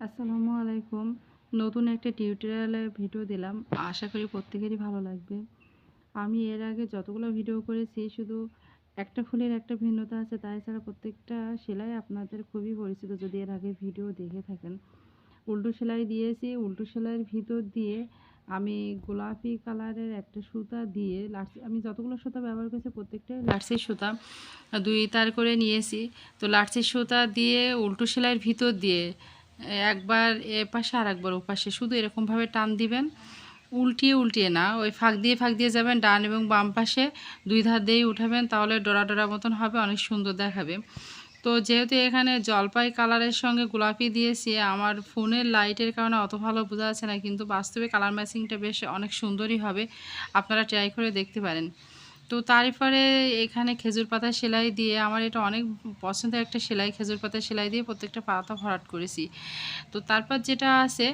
আসসালামু আলাইকুম। নতুন একটা টিউটোরিয়ালের ভিডিও দিলাম। আশা করি প্রত্যেকেরই ভালো লাগবে। আমি এর আগে যতগুলো ভিডিও করেছি শুধু একটা ফুলের একটা ভিন্নতা আছে, তাছাড়া প্রত্যেকটা সেলাই আপনাদের খুবই পরিচিত যদি এর আগে ভিডিও দেখে থাকেন। উল্টো সেলাই দিয়েছি, উল্টো সেলাইয়ের ভিতর দিয়ে আমি গোলাপি কালারের একটা সুতা দিয়ে আমি যতগুলো সুতা ব্যবহার করেছি প্রত্যেকটাই লাটসির সুতা 2 তার করে নিয়েছি। তো লাটসির সুতা দিয়ে উল্টো সেলাইয়ের ভিতর দিয়ে একবার এপাশে আর একবার ওপাশে শুধু এরকমভাবে টান দিবেন, উল্টিয়ে উল্টিয়ে না, ওই ফাঁক দিয়ে যাবেন ডান এবং বাম পাশে 2 ধার দিয়েই উঠাবেন, তাহলে ডোরা ডোরা মতন হবে, অনেক সুন্দর দেখাবে। তো যেহেতু এখানে জলপাই কালারের সঙ্গে গোলাপি দিয়েছি, আমার ফোনের লাইটের কারণে অত ভালো বোঝা যাচ্ছে না, কিন্তু বাস্তবে কালার ম্যাচিংটা বেশ অনেক সুন্দরই হবে, আপনারা ট্রাই করে দেখতে পারেন। তো তারপরে এখানে খেজুর পাতা সেলাই দিয়ে, আমার এটা অনেক পছন্দের একটা সেলাই, খেজুর পাতা সেলাই দিয়ে প্রত্যেকটা পাতা ভরাট করেছি। তো তারপর যেটা আছে,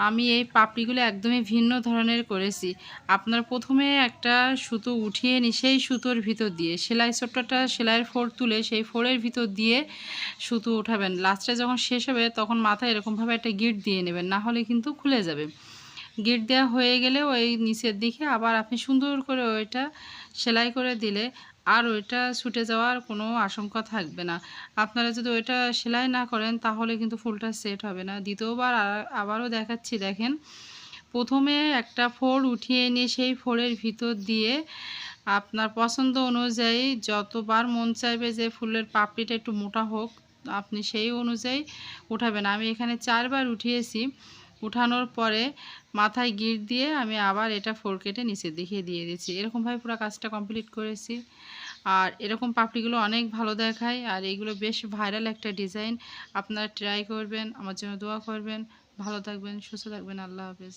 আমি এই পাপড়িগুলো একদমই ভিন্ন ধরনের করেছি। আপনারা প্রথমে একটা সুতো উঠিয়ে সেই সুতোর ভিতর দিয়ে সেলাই ছোট্টটা সেলাইয়ের ফোড় তুলে সেই ফোড়ের ভিতর দিয়ে সুতো উঠাবেন। লাস্টে যখন শেষ হবে তখন মাথায় এরকমভাবে একটা গিঁট দিয়ে নেবেন, না হলে কিন্তু খুলে যাবে। গিট দেওয়া হয়ে গেলে ওই নিচের দিকে আবার আপনি সুন্দর করে ওইটা সেলাই করে দিলে আর ওইটা ছুটে যাওয়ার কোনো আশঙ্কা থাকবে না। আপনারা যদি ওইটা সেলাই না করেন তাহলে কিন্তু ফুলটা সেট হবে না। দ্বিতীয়বার আবারও দেখাচ্ছি, দেখেন। প্রথমে একটা ফোড় উঠিয়ে নিয়ে সেই ফোড়ের ভিতর দিয়ে আপনার পছন্দ অনুযায়ী যতবার মন চাইবে যে ফুলের পাপড়িটা একটু মোটা হোক, আপনি সেই অনুযায়ী উঠাবেন। আমি এখানে 4 বার উঠিয়েছি। উঠানোর পরে মাথায় গিঁট দিয়ে আমি আবার এটা ফোড় কেটে নিচের দিকে দিয়ে দিচ্ছি। এরকমভাবে পুরো কাজটা কমপ্লিট করেছি। আর এরকম পাপড়িগুলো অনেক ভালো দেখায়, আর এইগুলো বেশ ভাইরাল একটা ডিজাইন। আপনারা ট্রাই করবেন, আমার জন্য দোয়া করবেন। ভালো থাকবেন, সুস্থ থাকবেন। আল্লাহ হাফেজ।